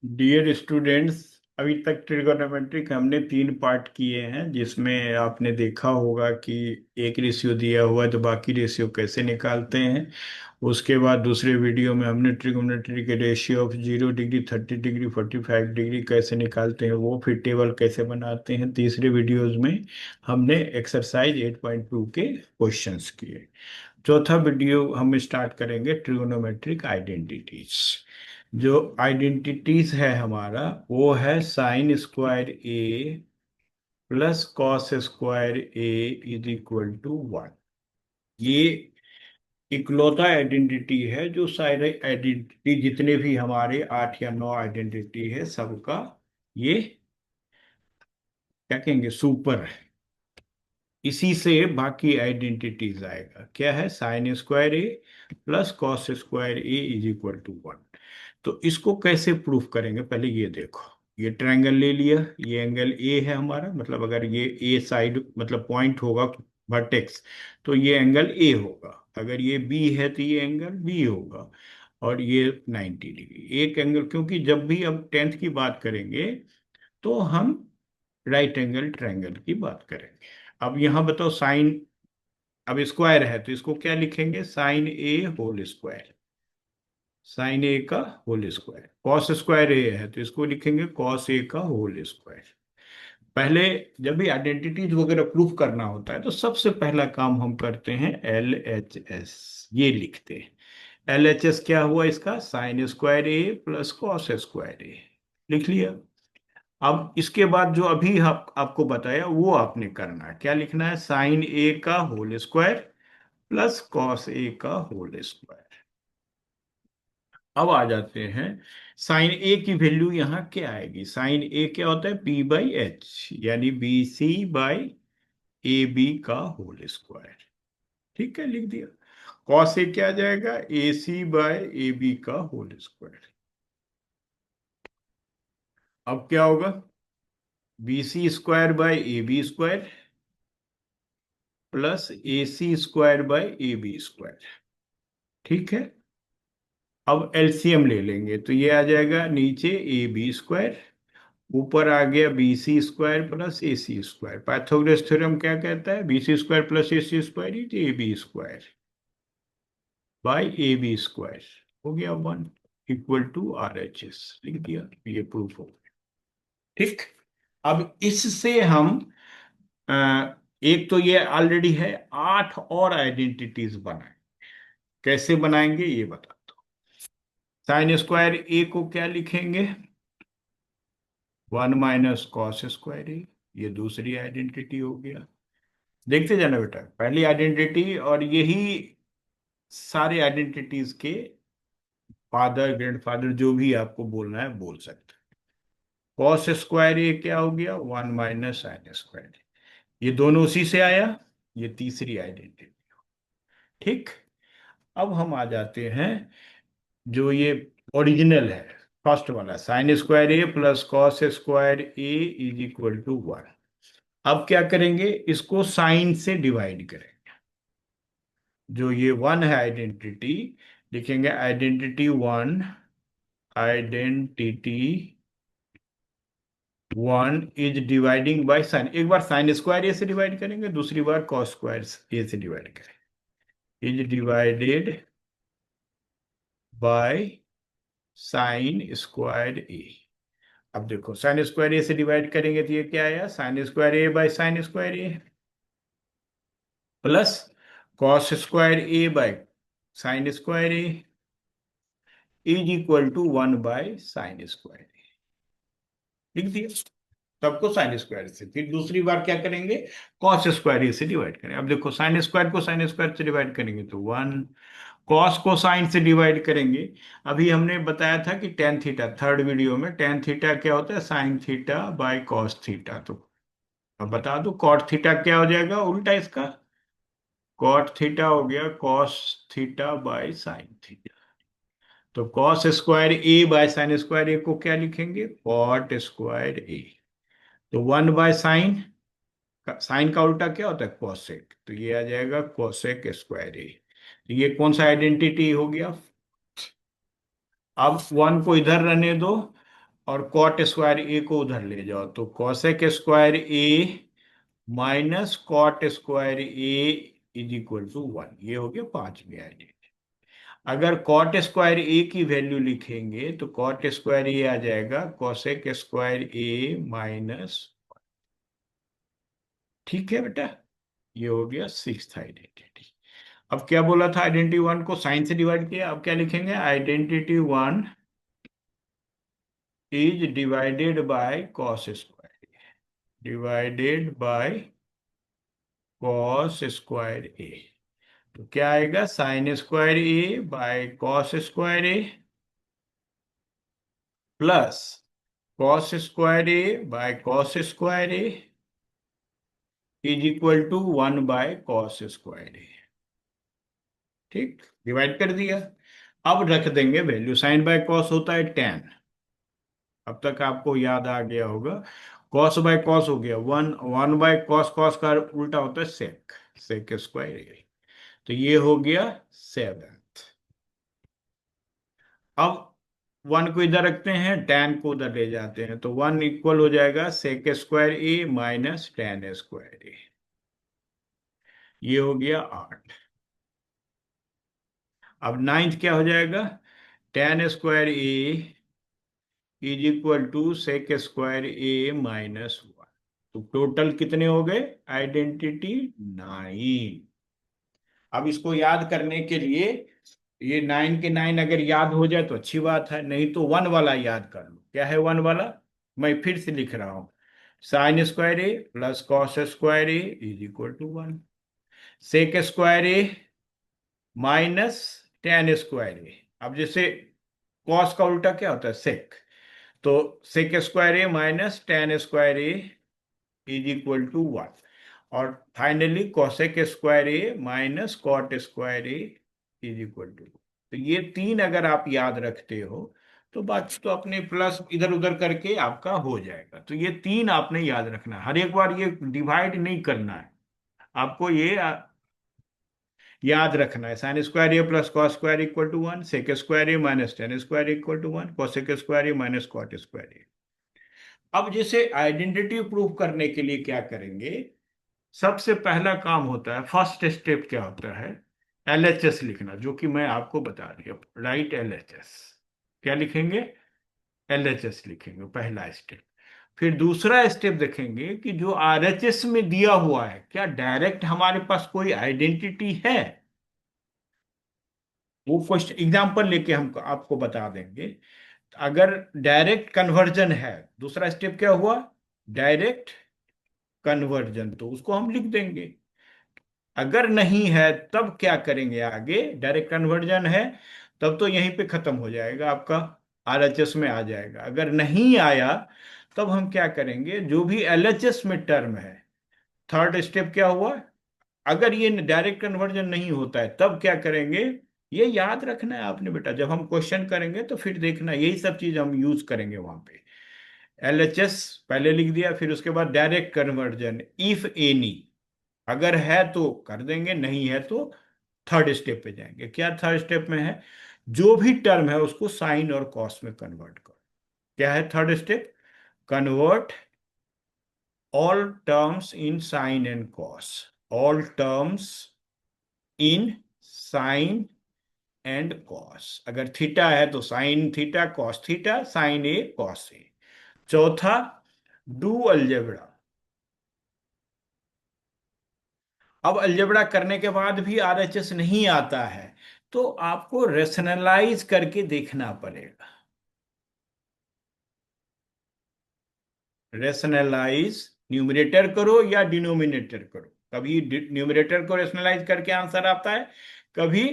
Dear students, अभी तक trigonometric हमने 3 पार्ट किए हैं, जिसमें आपने देखा होगा कि एक रेशियो दिया हुआ है तो बाकी रेशियो कैसे निकालते हैं। उसके बाद दूसरे वीडियो में हमने ट्रिगोनोमेट्री के ratio of 0 degree, 30 degree, 45 degree कैसे निकालते हैं, वो फिर टेबल कैसे बनाते हैं। तीसरे वीडियोज में हमने एक्सरसाइज 8.2 के क्वेश्चंस किए। चौथा वीडियो हम स्टार्ट करेंगे ट्रिगोनोमेट्रिक आइडेंटिटीज। जो आइडेंटिटीज है हमारा, वो है sine square A plus cos square A is equal to 1। ये इकलौता आइडेंटिटी है जो सारे आइडेंटिटी, जितने भी हमारे 8 या 9 आइडेंटिटी है, सबका ये क्या कहेंगे, सुपर है। इसी से बाकी आइडेंटिटीज आएगा। क्या है? Sine square A plus cos square A is equal to 1। तो इसको कैसे प्रूफ करेंगे, पहले ये देखो। ये ट्रायंगल ले लिया, ये एंगल ए है हमारा, मतलब अगर ये ए साइड मतलब पॉइंट होगा वर्टेक्स, तो ये एंगल ए होगा। अगर ये बी है तो ये एंगल बी होगा। और ये 90 डिग्री एक एंगल, क्योंकि जब भी हम टेंथ की बात करेंगे तो हम राइट एंगल ट्रायंगल की बात करेंगे। अब यहां बताओ, साइन, अब स्क्वायर है तो इसको क्या लिखेंगे? साइन ए होल स्क्वायर। साइन ए का होल स्क्वायर। कॉस स्क्वायर ए है तो इसको लिखेंगे कॉस ए का होल स्क्वायर। पहले जब भी आइडेंटिटीज वगैरह प्रूफ करना होता है तो सबसे पहला काम हम करते हैं एल एच एस, ये लिखते हैं। एल एच एस क्या हुआ इसका? Sign square A plus cos square ए। लिख लिया। अब इसके बाद जो अभी आपको बताया वो आपने करना है। क्या लिखना है? साइन ए का होल स्क्वायर प्लस कॉस ए का होल स्क्वायर। अब आ जाते हैं, साइन ए की वैल्यू यहाँ क्या आएगी? साइन ए क्या होता है? पी बाई एच, यानी B C by A B का होल स्क्वायर। ठीक है, लिख दिया। कॉस ए क्या आ जाएगा? A C by A B का होल स्क्वायर। अब क्या होगा? B C square by A B square plus A C square by A B square. ठीक है। अब एलसीएम ले लेंगे तो ये आ जाएगा नीचे ए बी स्क्वायर, ऊपर आ गया B C square plus A C square. Pythagoras theorem क्या कहता है? B C square plus A C square is A B square by A B square. हो गया 1 equal to R H S. लिख दिया, ये प्रूफ हो गया। ठीक। अब इससे हम एक तो ये ऑलरेडी है, 8 और आइडेंटिटीज बनाए। कैसे बनाएंगे ये बता दो। साइन स्क्वायर ए को क्या लिखेंगे? 1 - कॉस स्क्वायर ए। ये दूसरी आइडेंटिटी हो गया। देखते जाना बेटा, पहली आइडेंटिटी, और यही सारे आइडेंटिटीज के फादर ग्रैंडफादर, जो भी आपको बोलना है बोल सकते हैं। कॉस स्क्वायर ये क्या हो गया? 1 - साइन स्क्वायर। ये दोनों उसी से आया। ये तीसरी आइडेंटिटी। ठीक। अब हम आ जाते हैं जो ये ओरिजिनल है, फर्स्ट वाला, sine square A plus cos square A is equal to 1। अब क्या करेंगे? इसको साइन से डिवाइड करेंगे। जो ये 1 है आइडेंटिटी, लिखेंगे identity 1, identity 1 is dividing by sine. एक बार साइन स्क्वायर ए से डिवाइड करेंगे, दूसरी बार कॉस स्क्वायर ए से डिवाइड करेंगे। Is divided by sine square A. अब देखो, साइन स्क्वायर ए से डिवाइड करेंगे तो ये क्या आया? Sine square A by sine square A plus cos square A by sine square A is equal to 1/sin square. लिख दिया। सबको साइन स्क्वायर से, फिर दूसरी बार क्या करेंगे? कॉस स्क्वायर ए से डिवाइड करें। अब देखो, साइन स्क्वायर को साइन स्क्वायर से डिवाइड करेंगे तो 1, कॉस को साइन से डिवाइड करेंगे। अभी हमने बताया था कि टेन थीटा, थर्ड वीडियो में, टेन थीटा क्या होता है? Sign theta by cos theta. तो अब बता दो, कॉट थीटा क्या हो जाएगा उल्टा इसका? कॉट थीटा हो गया cos theta by sine theta. तो cos square A by sine square A को क्या लिखेंगे? Cot square A. तो 1/sin, साइन का उल्टा क्या होता है? कोसेक। तो ये आ जाएगा कोसेक स्क्वायर ए। तो ये कौन सा आइडेंटिटी हो गया? अब 1 को इधर रहने दो, और कॉट स्क्वायर ए को उधर ले जाओ, तो cosec square A minus cot square A is equal to 1। ये हो गया पांचवी आइडेंटिटी। अगर कॉट स्क्वायर ए की वैल्यू लिखेंगे तो कॉट स्क्वायर ए आ जाएगा कॉसेक स्क्वायर ए माइनस। ठीक है बेटा, ये हो गया सिक्स्थ आइडेंटिटी। अब क्या बोला था, आइडेंटिटी वन को साइन से डिवाइड किया, अब क्या लिखेंगे, identity one is divided by cos square, divided by cos square A. तो क्या आएगा, sine square A by cos square A plus cos square A by cos square A is equal to 1 by cos square A. ठीक, divide कर दिया। अब रख देंगे value, sign by cos होता है 10। अब तक आपको याद आ गया होगा। कॉस बाय कॉस हो गया 1, 1 बाय कॉस, कॉस का उल्टा होता है सेक, सेक स्क्वायर ए। तो ये हो गया 7। अब 1 को इधर रखते हैं, 10 को उधर ले जाते हैं, तो 1 इक्वल हो जाएगा सेक स्क्वायर ए माइनस 10 स्क्वायर ए। ये हो गया 8। अब नाइन्थ क्या हो जाएगा, 10 square A is equal to sec square A minus 1। तो टोटल कितने हो गए, आइडेंटिटी 9। अब इसको याद करने के लिए, ये 9 के 9 अगर याद हो जाए तो अच्छी बात है, नहीं तो 1 वाला याद कर लो। क्या है 1 वाला, मैं फिर से लिख रहा हूं, sine square A plus cos square A is equal to 1, sec square A minus 10 square A. अब जैसे कॉस का उल्टा क्या होता है, सेक, तो sec square A minus 10 square A is equal to 1। और finally cosec square A minus cot square A is equal to. तो ये तीन अगर आप याद रखते हो तो बाकी तो अपने प्लस इधर उधर करके आपका हो जाएगा। तो ये तीन आपने याद रखना है, हर एक बार ये डिवाइड नहीं करना है आपको, ये याद रखना है। Sine square A plus cos square equal to 1, sec square A minus 10 square equal to 1, cosec square A minus cot square A. अब जैसे आइडेंटिटी प्रूफ करने के लिए क्या करेंगे, सबसे पहला काम होता है, फर्स्ट स्टेप क्या होता है, एलएचएस लिखना, जो कि मैं आपको बता रही हूँ, राइट एलएचएस। क्या लिखेंगे, एलएचएस लिखेंगे पहला स्टेप। फिर दूसरा स्टेप देखेंगे कि जो आरएचएस में दिया हुआ है, क्या डायरेक्ट हमारे पास कोई आइडेंटिटी है, वो क्वेश्चन एग्जांपल लेके हम आपको बता देंगे। अगर डायरेक्ट कन्वर्जन है, दूसरा स्टेप क्या हुआ, डायरेक्ट कन्वर्जन, तो उसको हम लिख देंगे। अगर नहीं है तब क्या करेंगे आगे, डायरेक्ट कन्वर्जन है तब तो यहीं पे खत्म हो जाएगा आपका, आरएचएस में आ जाएगा। अगर नहीं आया तब हम क्या करेंगे, जो भी एलएचएस में टर्म है, थर्ड स्टेप क्या हुआ, अगर ये डायरेक्ट कन्वर्जन नहीं होता है तब क्या करेंगे, ये याद रखना है आपने बेटा, जब हम क्वेश्चन करेंगे तो फिर देखना यही सब चीज हम यूज करेंगे वहां पे। एलएचएस पहले लिख दिया, फिर उसके बाद डायरेक्ट कन्वर्जन इफ एनी, अगर है तो कर देंगे, नहीं है तो थर्ड स्टेप पे जाएंगे। क्या थर्ड स्टेप में है, जो भी टर्म है उसको साइन और कॉस में कन्वर्ट करो। क्या है third step, convert all terms in sine and cos, all terms in sine and cos. अगर थीटा है तो sine theta cos theta, sine A cos A. चौथा, डू अलजेब्रा। अब अलजेब्रा करने के बाद भी आरएचएस नहीं आता है तो आपको रेशनलाइज करके देखना पड़ेगा। रेशनलाइज, न्यूमरेटर करो या डिनोमिनेटर करो, कभी न्यूमरेटर को रेशनलाइज करके आंसर आता है, कभी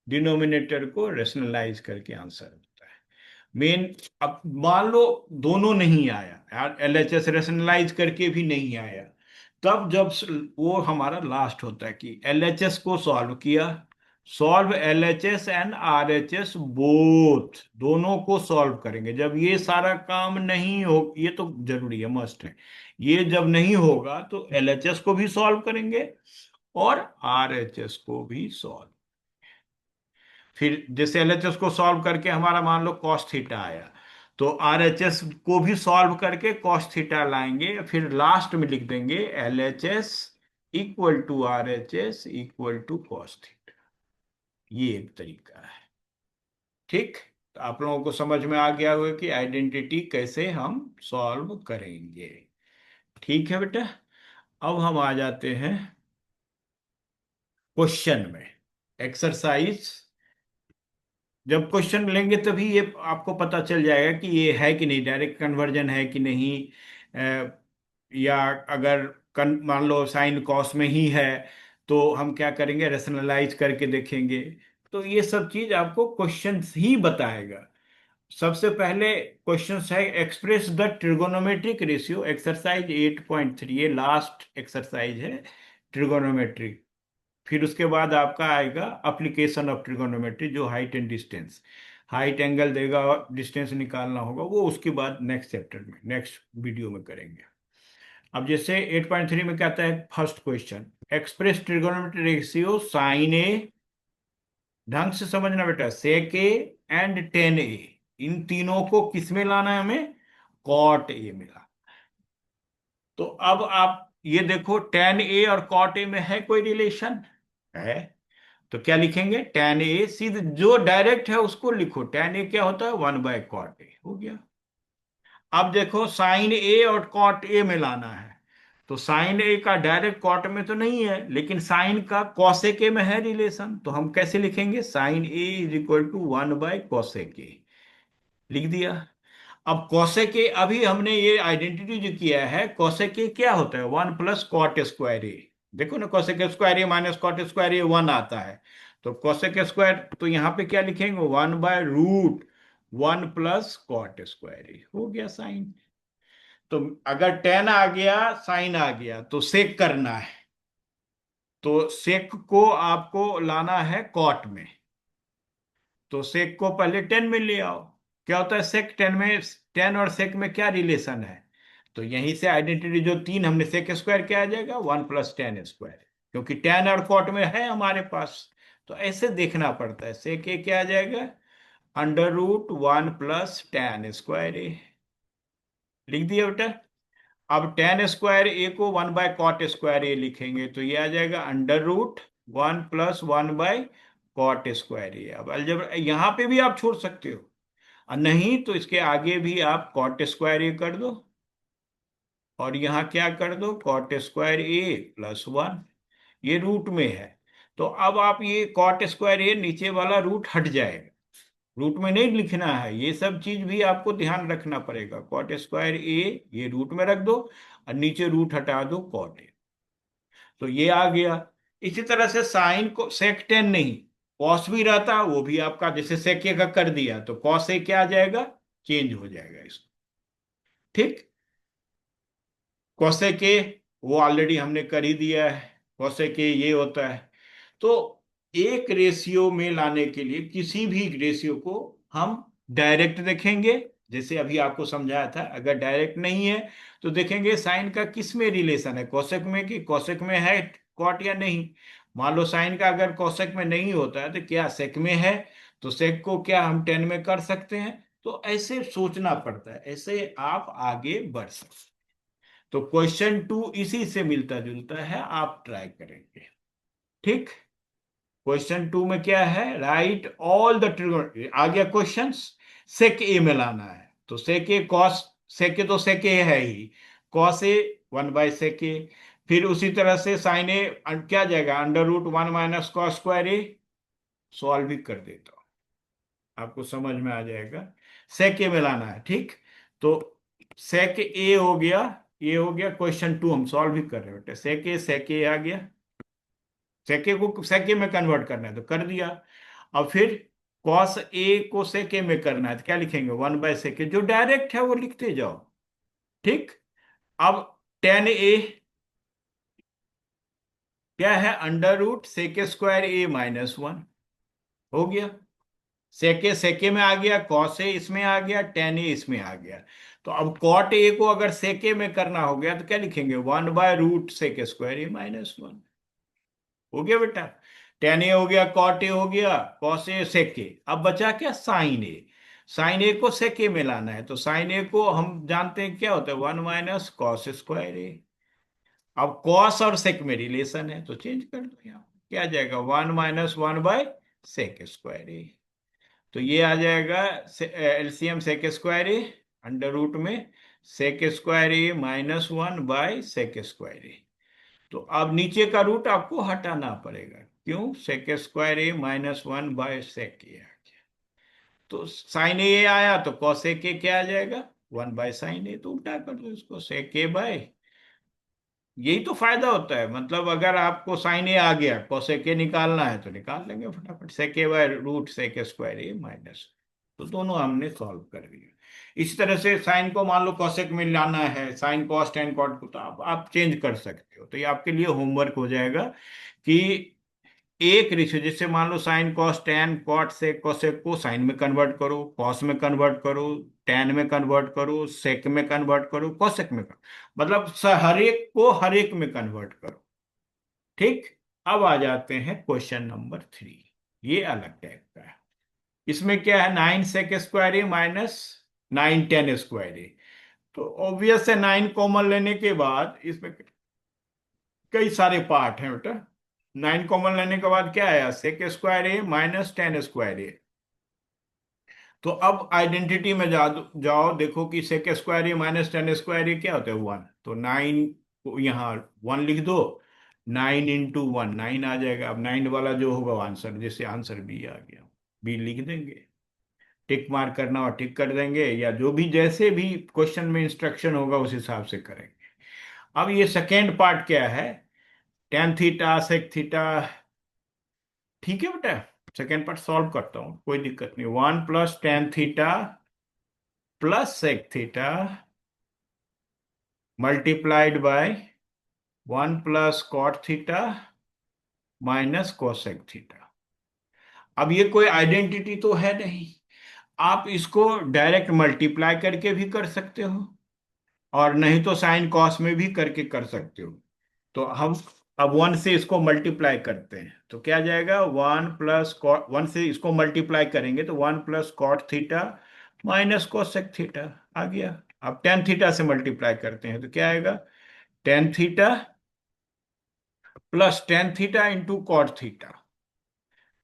डिनोमिनेटर को रेशनलाइज करके आंसर आता है। मेन, अब मान लो दोनों नहीं आया, एलएचएस रेशनलाइज करके भी नहीं आया, तब जब वो हमारा लास्ट होता है कि एलएचएस को सॉल्व किया, solve LHS and RHS both, दोनों को सॉल्व करेंगे। जब ये सारा काम नहीं हो, ये तो जरूरी है, मस्ट है, ये जब नहीं होगा तो एलएचएस को भी सॉल्व करेंगे और आरएचएस को भी सॉल्व। फिर जैसे एलएचएस को सॉल्व करके हमारा मान लो कॉस थीटा आया, तो RHS को भी सॉल्व करके कॉस थीटा लाएंगे, फिर लास्ट में लिख देंगे LHS equal to RHS equal to cos theta. ये एक तरीका है। ठीक, तो आप लोगों को समझ में आ गया होगा कि आइडेंटिटी कैसे हम सॉल्व करेंगे। ठीक है बेटा, अब हम आ जाते हैं क्वेश्चन में। एक्सरसाइज, जब क्वेश्चन लेंगे तभी ये आपको पता चल जाएगा कि ये है कि नहीं, डायरेक्ट कन्वर्जन है कि नहीं। या अगर मान लो साइन कॉस में ही है, तो हम क्या करेंगे, रेशनलाइज करके देखेंगे। तो ये सब चीज आपको क्वेश्चन ही बताएगा। सबसे पहले क्वेश्चन है, express the trigonometric ratio, exercise 8.3, ये लास्ट एक्सरसाइज है ट्रिगोनोमेट्रिक। फिर उसके बाद आपका आएगा अप्लीकेशन ऑफ ट्रिगोनोमेट्री, जो height and distance, height angle देगा और डिस्टेंस निकालना होगा, वो उसके बाद नेक्स्ट चैप्टर में, नेक्स्ट वीडियो में करेंगे। अब जैसे 8.3 में कहता है first question, express trigonometry ratio sine A, ढंग से समझना बेटा, सेक ए एंड टेन ए, इन तीनों को किस में लाना है हमें, कॉट ए में लाना। तो अब आप ये देखो, टेन ए और कॉट ए में है कोई रिलेशन है, तो क्या लिखेंगे, टेन ए, सीधे जो डायरेक्ट है उसको लिखो, टेन ए क्या होता है, 1/cot a, हो गया। अब देखो साइन ए और कॉट ए में लाना है, तो साइन ए का डायरेक्ट कॉट में तो नहीं है, लेकिन साइन का कॉसेक ए में है रिलेशन, तो हम कैसे लिखेंगे, sine A is equal to 1/cosec a, लिख दिया। अब कॉसेक ए, अभी हमने ये आइडेंटिटी जो किया है, कॉसेक ए क्या होता है, 1 + cot² a। देखो ना, कॉसेक स्क्वायर ए माइनस कॉट स्क्वायर ए 1 आता है, तो कॉसेक स्क्वायर, तो यहाँ पे क्या लिखेंगे, 1/√1 + cot² a, हो गया साइन। तो अगर टेन आ गया, साइन आ गया, तो सेक करना है, तो सेक को आपको लाना है कॉट में, तो सेक को पहले टेन में ले आओ। क्या होता है सेक टेन में, टेन और सेक में क्या रिलेशन है, तो यहीं से आइडेंटिटी जो तीन हमने, सेक स्क्वायर क्या आ जाएगा, 1 + tan², क्योंकि टेन और कॉट में है हमारे पास। तो ऐसे देखना पड़ता है, सेक ए क्या आ जाएगा, √1 + tan²a, लिख दिया बेटा। अब tan²a को 1/cot²a लिखेंगे, तो ये आ जाएगा √1 + 1/cot²a। अब अलजेब्रा यहाँ पे भी आप छोड़ सकते हो, और नहीं तो इसके आगे भी आप cot²a कर दो, और यहाँ क्या कर दो, cot²a + 1, ये रूट में है। तो अब आप ये cot²a, नीचे वाला रूट हट जाएगा, रूट में नहीं लिखना है, ये सब चीज भी आपको ध्यान रखना पड़ेगा। cot²a ये रूट में रख दो, और नीचे रूट हटा दो cot a, तो ये आ गया। इसी तरह से साइन को सेक टेन नहीं, कॉस भी रहता, वो भी आपका जैसे सेक ए का कर दिया, तो कॉस ए क्या आ जाएगा, चेंज हो जाएगा इसको। ठीक, कॉसेक ए वो ऑलरेडी हमने कर ही दिया है, कॉसेक ए ये होता है। तो एक रेशियो में लाने के लिए किसी भी रेशियो को हम डायरेक्ट देखेंगे, जैसे अभी आपको समझाया था। अगर डायरेक्ट नहीं है तो देखेंगे साइन का किस में रिलेशन है, कोसेक में, कि कोसेक में है कॉट या नहीं। मान लो साइन का अगर कोसेक में नहीं होता है तो क्या सेक में है, तो सेक को क्या हम टेन में कर सकते हैं। तो ऐसे सोचना पड़ता है, ऐसे आप आगे बढ़ सकते हैं। तो क्वेश्चन 2 इसी से मिलता जुलता है, आप ट्राई करेंगे। ठीक, क्वेश्चन 2 में क्या है, राइट ऑल द ट्रिगोन, आ गया क्वेश्चन, सेक ए में लाना है, तो सेक ए कॉस, सेक ए तो सेक ए है ही, कॉस ए 1/sec ए, फिर उसी तरह से साइन ए क्या जाएगा, √1 - cos²a, सॉल्व भी कर देता हूं, आपको समझ में आ जाएगा। सेक ए में लाना है, ठीक। तो सेक ए हो गया, ये हो गया क्वेश्चन 2, हम सॉल्व भी कर रहे हैं बेटे, सेक ए आ गया, सेके को सेके में कन्वर्ट करना है तो कर दिया। अब फिर कॉस ए को सेके में करना है तो क्या लिखेंगे, 1/sec, जो डायरेक्ट है वो लिखते जाओ। ठीक, अब tan a क्या है, √sec²a - 1, हो गया। सेके सेके में आ गया, कॉस ए इसमें आ गया, tan a इसमें आ गया। तो अब कॉट ए को अगर सेके में करना हो गया तो क्या लिखेंगे, 1/√sec²a - 1, हो गया बेटा। टेन ए हो गया, कॉट ए हो गया, कॉस ए, सेक ए, अब बचा क्या, साइन ए। साइन ए को सेक ए में लाना है, तो साइन ए को हम जानते हैं क्या होता है, 1 - cos² ए। अब कॉस और सेक में रिलेशन है तो चेंज कर दो, यहाँ क्या आ जाएगा, 1 - 1/sec²a। तो ये आ जाएगा एलसीएम sec²a अंडर रूट में sec²a -1/sec²a। तो अब नीचे का रूट आपको हटाना पड़ेगा, क्यों, sec²a -1/sec²a। तो साइन ए आया तो कॉस ए के क्या आ जाएगा, 1/sin ए। तो उल्टा कर दो इसको, sec a बाय, यही तो फायदा होता है। मतलब अगर आपको साइन ए आ गया, कोसेक ए निकालना है तो निकाल लेंगे फटाफट, sec A by root sec² A minus. तो दोनों हमने सॉल्व कर दिए। इस तरह से साइन को मान लो कोसेक में लाना है, साइन कॉस टेन कॉट को, तो आप चेंज कर सकते हो। तो ये आपके लिए होमवर्क हो जाएगा कि एक रेशियो, जैसे मान लो sine cos tan cot sec, cosec को साइन में कन्वर्ट करो, कॉस में कन्वर्ट करो, टेन में कन्वर्ट करो, सेक में कन्वर्ट करो, कोसेक में करो, मतलब हर एक को हर एक में कन्वर्ट करो। ठीक। अब आ जाते हैं क्वेश्चन नंबर 3। ये अलग टाइप का है। इसमें क्या है, 9 sec² ए -9 tan²A। तो ऑब्वियस है 9 कॉमन लेने के बाद इसमें कई सारे पार्ट हैं बेटा। 9 कॉमन लेने के बाद क्या आया, sec² ए -tan²A। तो अब आइडेंटिटी में जाओ, देखो कि sec² ए -tan² क्या होता है, 1। तो 9 को यहाँ 1 लिख दो, 9 × 1 9 आ जाएगा। अब 9 वाला जो होगा वो आंसर, जैसे आंसर बी आ गया, बी लिख देंगे, टिक मार्क करना और टिक कर देंगे, या जो भी जैसे भी क्वेश्चन में इंस्ट्रक्शन होगा उस हिसाब से करेंगे। अब ये सेकेंड पार्ट क्या है, tan θ sec θ। ठीक है बेटा, सेकेंड पार्ट सॉल्व करता हूं, कोई दिक्कत नहीं। 1 + tan θ + sec θ multiplied by 1 + cot θ -cosec θ। अब ये कोई आइडेंटिटी तो है नहीं, आप इसको डायरेक्ट मल्टीप्लाई करके भी कर सकते हो, और नहीं तो साइन कॉस में भी करके कर सकते हो। तो हम अब 1 से इसको मल्टीप्लाई करते हैं तो क्या जाएगा, 1 से इसको मल्टीप्लाई करेंगे तो 1 + cot θ -cosec θ आ गया। अब tan θ से मल्टीप्लाई करते हैं तो क्या आएगा, tan θ + tan θ × cot θ,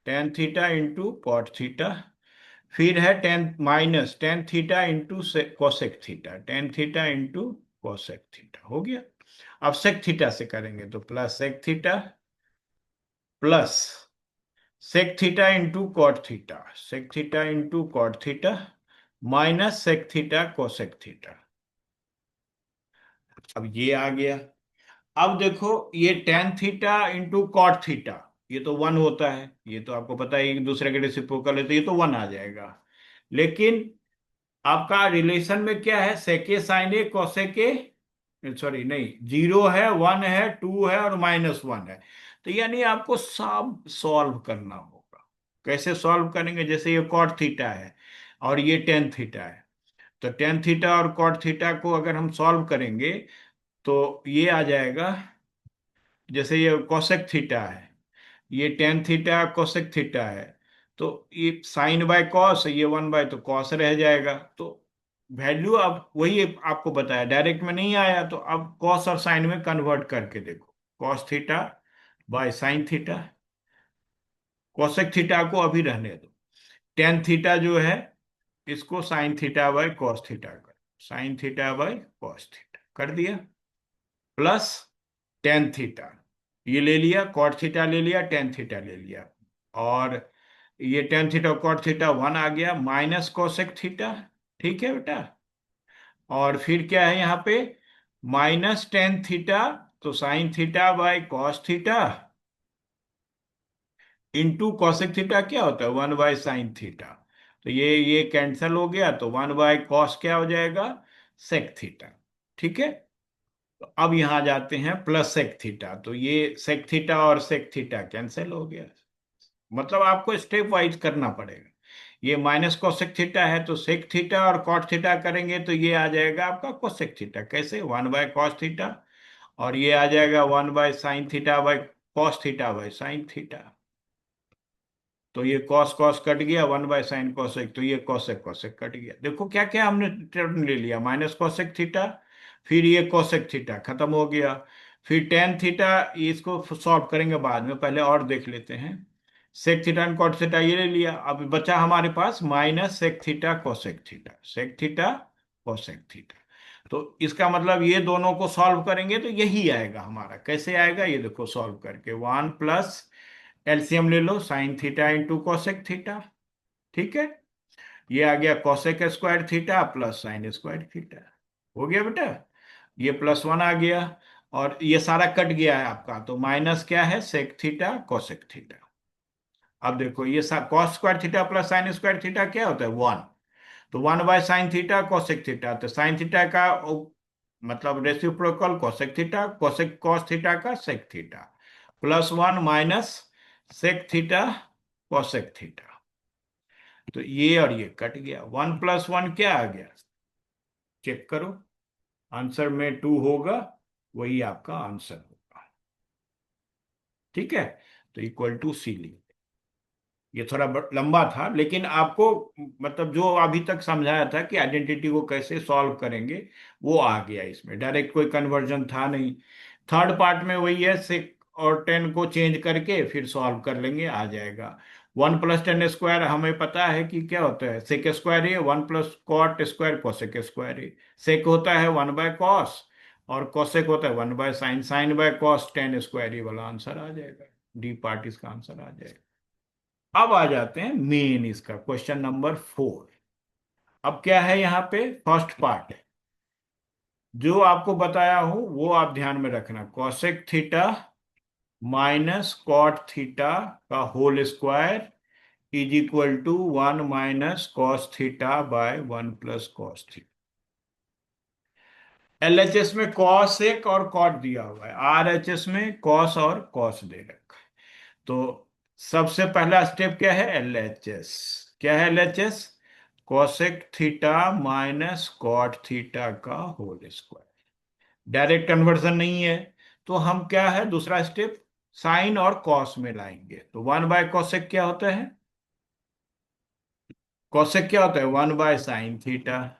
tan θ × cot θ। फिर है tan tan θ × cosec θ, tan θ × cosec θ हो गया। अब sec θ से करेंगे तो +sec θ +sec θ × cot θ, sec θ × cot θ -sec θ cosec θ। अब ये आ गया। अब देखो ये tan θ × cot θ, ये तो 1 होता है, ये तो आपको पता है, एक दूसरे के रेसिप्रोकल है, तो ये तो 1 आ जाएगा। लेकिन आपका रिलेशन में क्या है, सेके साइन ए कोसेके, सॉरी नहीं, 0 है, 1 है, 2 है और -1 है। तो यानी आपको सब सॉल्व करना होगा। कैसे सॉल्व करेंगे, जैसे ये कॉट थीटा है और ये टेन थीटा है, तो टेन थीटा और कॉट थीटा को अगर हम सॉल्व करेंगे तो ये आ जाएगा, जैसे ये कोसेक थीटा है, ये टेन थीटा कोसेक थीटा है, तो ये साइन बाय कॉस, ये 1 बाय, तो कॉस रह जाएगा। तो वैल्यू अब वही आपको बताया, डायरेक्ट में नहीं आया, तो अब कॉस और साइन में कन्वर्ट करके देखो, cos theta by sine theta, cosec theta को अभी रहने दो, टेन थीटा जो है इसको sine theta by cos theta कर, sine theta by cos theta कर दिया, प्लस टेन थीटा, ये ले लिया, कॉट थीटा ले लिया, टेन थीटा ले लिया, और ये टेन थीटा कॉट थीटा 1 आ गया, माइनस कोसेक थीटा। ठीक है बेटा, और फिर क्या है यहाँ पे, -tan θ, तो sine theta by cos theta into cosec theta क्या होता है, 1/sin θ। तो ये कैंसिल हो गया, तो 1/cos क्या हो जाएगा, सेक थीटा। ठीक है, तो अब यहां जाते हैं प्लस सेक थीटा, तो ये सेक थीटा और सेक थीटा कैंसिल हो गया। मतलब आपको स्टेप वाइज करना पड़ेगा। ये माइनस कोसेक थीटा है तो सेक थीटा और कॉट थीटा करेंगे तो ये आ जाएगा आपका कोसेक थीटा, कैसे, 1/cos θ, और ये आ जाएगा 1/sin θ by cos theta by sine theta. तो ये कॉस कॉस कट गया, 1/sin कोसेक, तो ये कोसेक कोसेक कट गया। देखो क्या क्या हमने टर्म ले लिया, माइनस कोसेक थीटा, फिर ये कोसेक थीटा खत्म हो गया, फिर टेन थीटा, इसको सॉल्व करेंगे बाद में, पहले और देख लेते हैं। Sec theta and cot theta ये ले लिया, अब बचा हमारे पास minus sec theta cosec theta, sec theta cosec theta. तो इसका मतलब ये दोनों को सॉल्व करेंगे तो यही आएगा हमारा। कैसे आएगा ये देखो, सॉल्व करके 1 प्लस एलसीएम ले लो, sine theta into cosec theta, ठीक है। ये आ गया cosec square theta plus sine square theta, हो गया बेटा। ये +1 आ गया, और ये सारा कट गया है आपका, तो माइनस क्या है, सेक थीटा कोसेक थीटा। अब देखो ये cos square theta plus sine square theta क्या होता है, 1। तो 1/sin थीटा कोसेक थीटा, तो साइन थीटा का मतलब reciprocal cosec theta, cosec cos theta का sec theta, +1 minus sec theta cosec theta. तो ये और ये कट गया, 1+1 क्या आ गया, चेक करो, आंसर में 2 होगा, वही आपका आंसर होगा, ठीक है। तो इक्वल टू सी ली। ये थोड़ा लंबा था, लेकिन आपको मतलब जो अभी तक समझाया था कि आइडेंटिटी को कैसे सॉल्व करेंगे, वो आ गया इसमें, डायरेक्ट कोई कन्वर्जन था नहीं। थर्ड पार्ट में वही है, सेक और टेन को चेंज करके फिर सॉल्व कर लेंगे, आ जाएगा। 1+10² हमें पता है कि क्या होता है, सेक स्क्वायर है, 1+cot² कोसेक स्क्वायर है। सेक होता है 1/cos, और कोसेक होता है 1/sin, sin/cos tan² ये वाला आंसर आ जाएगा, डी पार्ट इसका आंसर आ जाएगा। अब आ जाते हैं मेन इसका क्वेश्चन नंबर 4। अब क्या है यहाँ पे, फर्स्ट पार्ट है, जो आपको बताया हूं वो आप ध्यान में रखना, cosec theta minus cot theta का whole square is equal to 1 - cos θ/1 + cos θ। LHS में कॉस एक और कॉट दिया हुआ है, आरएचएस में कॉस और कॉस दे रखा है। तो सबसे पहला स्टेप क्या है, एलएचएस। क्या है LHS, cosec theta minus cot theta का होल स्क्वायर। डायरेक्ट कन्वर्जन नहीं है, तो हम क्या है दूसरा स्टेप, साइन और कॉस में लाएंगे। तो 1/कोसेक क्या होता है, कोसेक क्या होता है 1/sin θ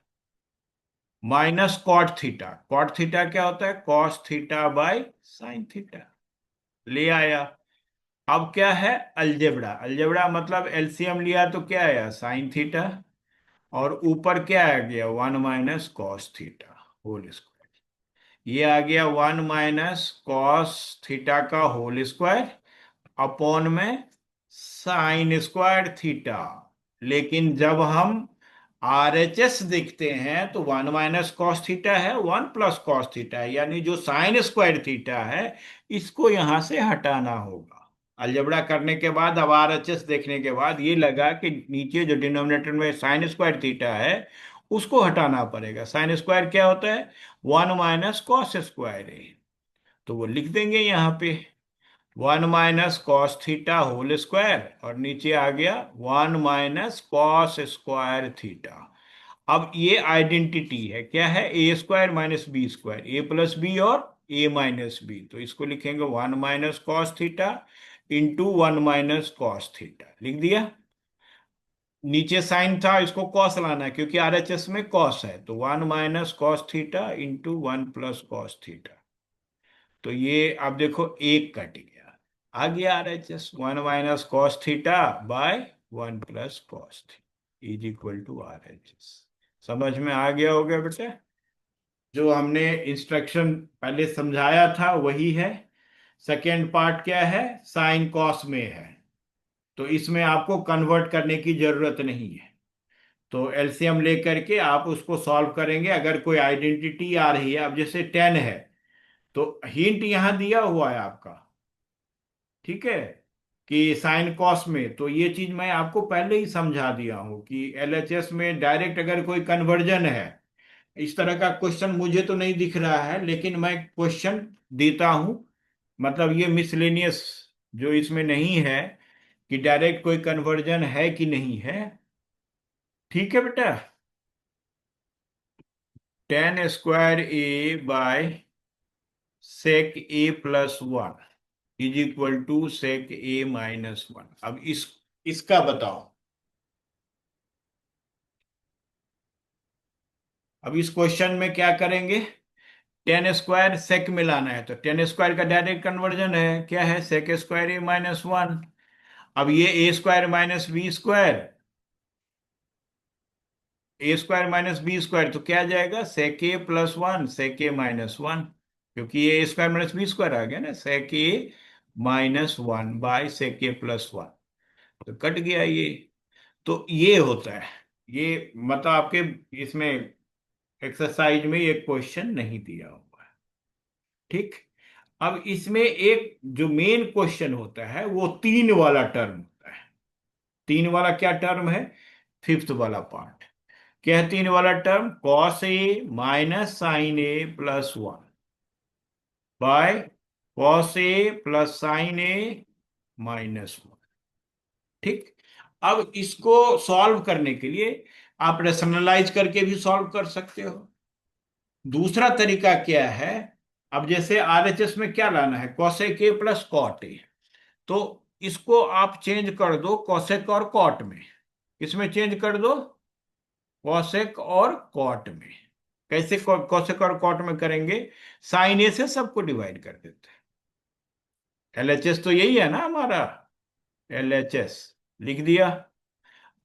minus cot theta, cot theta क्या होता है cos θ/sin θ, ले आया। अब क्या है, अलजेब्रा, अलजेब्रा मतलब एलसीएम लिया तो क्या आया साइन थीटा, और ऊपर क्या आ गया 1 - cos θ होल स्क्वायर। ये आ गया 1 - cos θ का होल स्क्वायर अपॉन में साइन स्क्वायर थीटा। लेकिन जब हम आरएचएस देखते हैं तो 1 - cos θ है, 1 + cos θ है, यानी जो साइन स्क्वायर थीटा है इसको यहां से हटाना होगा। अलजबड़ा करने के बाद अब आरएचएस देखने के बाद ये लगा कि नीचे जो डिनोमिनेटर में साइन स्क्वायर थीटा है उसको हटाना पड़ेगा। साइन स्क्वायर क्या होता है 1 - cos² है, तो वो लिख देंगे यहाँ पे 1 - cos θ होल स्क्वायर, और नीचे आ गया 1 - cos² θ। अब ये आइडेंटिटी है, क्या है, a² - b², a+b और a-b, तो इसको लिखेंगे 1 - cos θ इंटू 1 - cos θ, लिख दिया। नीचे साइन था, इसको कॉस लाना है क्योंकि आरएचएस में कॉस है, तो 1 - cos θ इंटू 1 + cos θ। तो ये आप देखो एक कट गया, आ गया RHS 1 - cos θ/1 + cos θ is equal to RHS. समझ में आ गया होगा बेटा, जो हमने इंस्ट्रक्शन पहले समझाया था वही है। सेकेंड पार्ट क्या है, साइन कॉस में है, तो इसमें आपको कन्वर्ट करने की जरूरत नहीं है। तो एलसीएम लेकर के आप उसको सॉल्व करेंगे। अगर कोई आइडेंटिटी आ रही है, अब जैसे 10 है, तो हिंट यहां दिया हुआ है आपका, ठीक है, कि साइन कॉस में, तो ये चीज मैं आपको पहले ही समझा दिया हूं कि एलएचएस में डायरेक्ट अगर कोई कन्वर्जन है, इस तरह का क्वेश्चन मुझे तो नहीं दिख रहा है, लेकिन मैं क्वेश्चन देता हूं, मतलब ये मिसलेनियस जो इसमें नहीं है कि डायरेक्ट कोई कन्वर्जन है कि नहीं है, ठीक है बेटा। tan² a/sec a+1 is equal to sec a - 1। अब इस इसका बताओ। अब इस क्वेश्चन में क्या करेंगे, टेन स्क्वायर सेक में लाना है, तो टेन स्क्वायर का डायरेक्ट कन्वर्जन है, क्या है, सेक स्क्वायर ए माइनस वन। अब ये a square minus b square, a square minus b square, तो क्या आ जाएगा, sec a plus one sec a minus one, क्योंकि ये a square minus b square आ गया ना, sec a minus one by sec a plus one, तो कट गया ये। तो ये होता है, ये मतलब आपके इसमें एक्सरसाइज में ये क्वेश्चन नहीं दिया हुआ है। ठीक। अब इसमें एक जो मेन क्वेश्चन होता है वो तीन वाला टर्म होता है। तीन वाला क्या टर्म है, फिफ्थ वाला पार्ट। क्या है तीन वाला term, cos A minus sine A plus one by cos A plus sine A minus one. ठीक। अब इसको सॉल्व करने के लिए आप रेशनलाइज करके भी सॉल्व कर सकते हो। दूसरा तरीका क्या है, अब जैसे आरएचएस में क्या लाना है, cosec A plus cot A, तो इसको आप चेंज कर दो कॉसेक और कॉट में। इसमें चेंज कर दो, कॉसेक और कॉट में। कैसे कॉसेक और कॉट में करेंगे, साइन ए से सबको डिवाइड कर देते हैं। एलएचएस तो यही है ना हमारा, एलएचएस लिख दिया।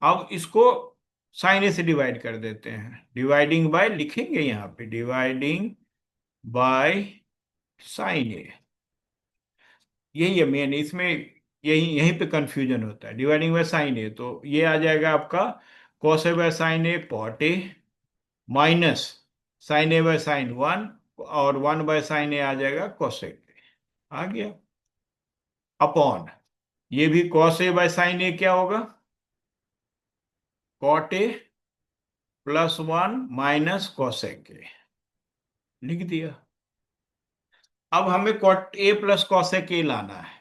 अब इसको साइन ए से डिवाइड कर देते हैं, डिवाइडिंग बाय लिखेंगे यहां पे, डिवाइडिंग बाय साइन ए। यही है मेन इसमें, यही यहीं पे कंफ्यूजन होता है, डिवाइडिंग बाय साइन ए, तो ये आ जाएगा आपका cos A by sine A cot A minus sine A by sine one, और वन बाय साइन ए आ जाएगा कॉसेक ए, आ गया, अपॉन ये भी cos A by sine A क्या होगा, cot A plus one minus cosec A, लिख दिया। अब हमें cot A plus cosec A लाना है,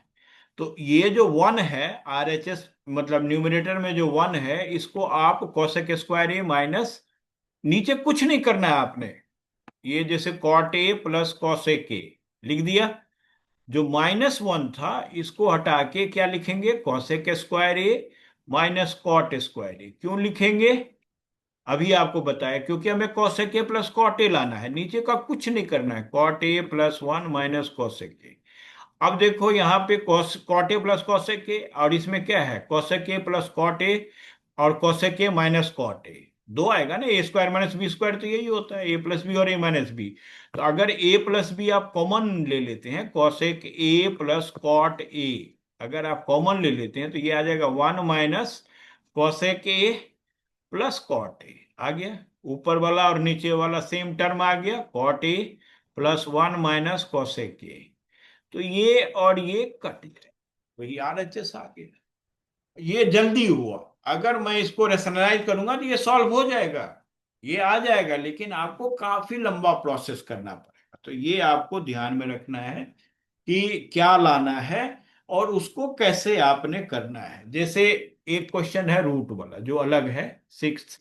तो ये जो वन है आरएचएस मतलब न्यूमरेटर में जो वन है, इसको आप कॉसेक स्क्वायर ए माइनस, नीचे कुछ नहीं करना है आपने, ये जैसे cot A plus cosec A लिख दिया। जो माइनस वन था इसको हटा के क्या लिखेंगे, cosec square A minus cot square a. क्यों लिखेंगे, अभी आपको बताया, क्योंकि हमें cosec A plus cot a लाना है, नीचे का कुछ नहीं करना है, cot A plus one minus cosec a. अब देखो यहाँ पे cos cot A plus cosec a, और इसमें क्या है, cosec A plus cot a और cosec a minus cot a, दो आएगा ना, a square minus b square, तो यही होता है ए प्लस बी और ए माइनस बी। तो अगर ए प्लस बी आप कॉमन ले लेते हैं, cosec A plus cot A अगर आप कॉमन ले लेते हैं, तो ये आ जाएगा one minus cosec A plus cot a, आ गया। ऊपर वाला और नीचे वाला सेम टर्म आ गया, cot A plus one minus cosec A, तो ये और ये कट गए, वही आरएचएस आ गया। ये जल्दी हुआ, अगर मैं इसको रेशनलाइज करूंगा तो ये सॉल्व हो जाएगा, ये आ जाएगा, लेकिन आपको काफी लंबा प्रोसेस करना पड़ेगा। तो ये आपको ध्यान में रखना है कि क्या लाना है और उसको कैसे आपने करना है। जैसे एक क्वेश्चन है रूट वाला जो अलग है, सिक्स,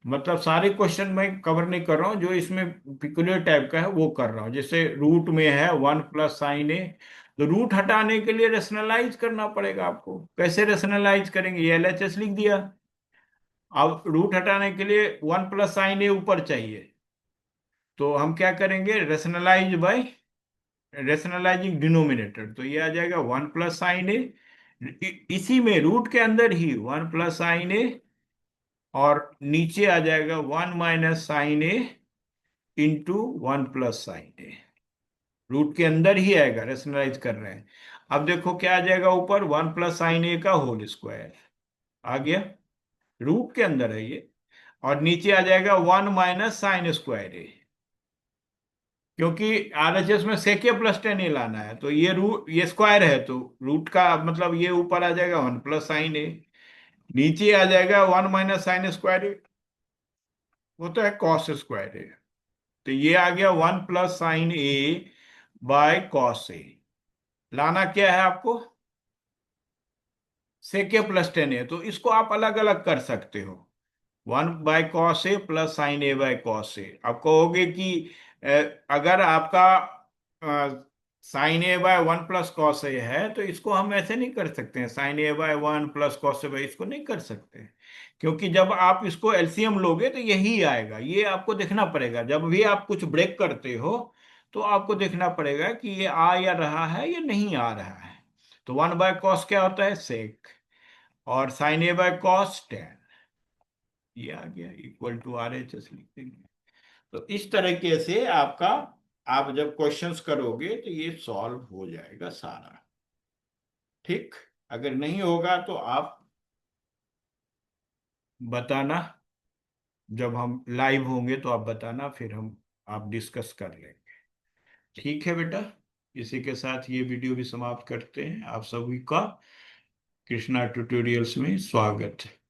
मतलब सारे क्वेश्चन मैं कवर नहीं कर रहा हूँ, जो इसमें पिकुलियर टाइप का है वो कर रहा हूँ। जैसे रूट में है वन प्लस साइन ए, तो रूट हटाने के लिए रेशनलाइज करना पड़ेगा आपको। कैसे रेशनलाइज करेंगे, ये एलएचएस लिख दिया। अब रूट हटाने के लिए वन प्लस साइन ए ऊपर चाहिए, तो हम क्या करेंगे, रेशनलाइज बाय रेशनलाइजिंग डिनोमिनेटर, तो ये आ जाएगा वन प्लस साइन ए, इसी में रूट के अंदर ही वन प्लस साइन ए, और नीचे आ जाएगा वन माइनस साइन ए इंटू वन प्लस साइन ए, रूट के अंदर ही आएगा, रेशनलाइज कर रहे हैं। अब देखो क्या आ जाएगा, ऊपर वन प्लस साइन ए का होल स्क्वायर आ गया, रूट के अंदर है ये, और नीचे आ जाएगा वन माइनस साइन स्क्वायर ए, क्योंकि आरएचएस में सेक ए प्लस टेन ए लाना है, तो ये रूट ये स्क्वायर है, तो रूट का मतलब ये ऊपर आ जाएगा वन प्लस साइन ए, नीचे आ जाएगा वन माइनस साइन स्क्वायर ए, वो तो है कॉस स्क्वायर ए, तो ये आ गया one plus sine A by cos a. लाना क्या है आपको, सेक ए प्लस टेन ए, तो इसको आप अलग अलग कर सकते हो, one by cos A plus sine A by cos a. आप कहोगे कि अ, अगर आपका sine A by one plus cos a है, तो इसको हम ऐसे नहीं कर सकते हैं, sine A by one plus cos A by, इसको नहीं कर सकते। क्योंकि जब आप इसको एलसीएम लोगे तो यही आएगा, ये आपको देखना पड़ेगा जब भी आप कुछ ब्रेक करते हो, तो आपको देखना पड़ेगा कि ये आ या रहा है या नहीं आ रहा है। तो वन बाय कॉस क्या होता है, सेक, और sine A by cos tan, ये आ गया equal to R H S लिख देंगे। तो इस तरीके से आपका, आप जब क्वेश्चंस करोगे तो ये सॉल्व हो जाएगा सारा। ठीक, अगर नहीं होगा तो आप बताना, जब हम लाइव होंगे तो आप बताना, फिर हम आप डिस्कस कर लेंगे। ठीक है बेटा, इसी के साथ ये वीडियो भी समाप्त करते हैं। आप सभी का कृष्णा ट्यूटोरियल्स में स्वागत है।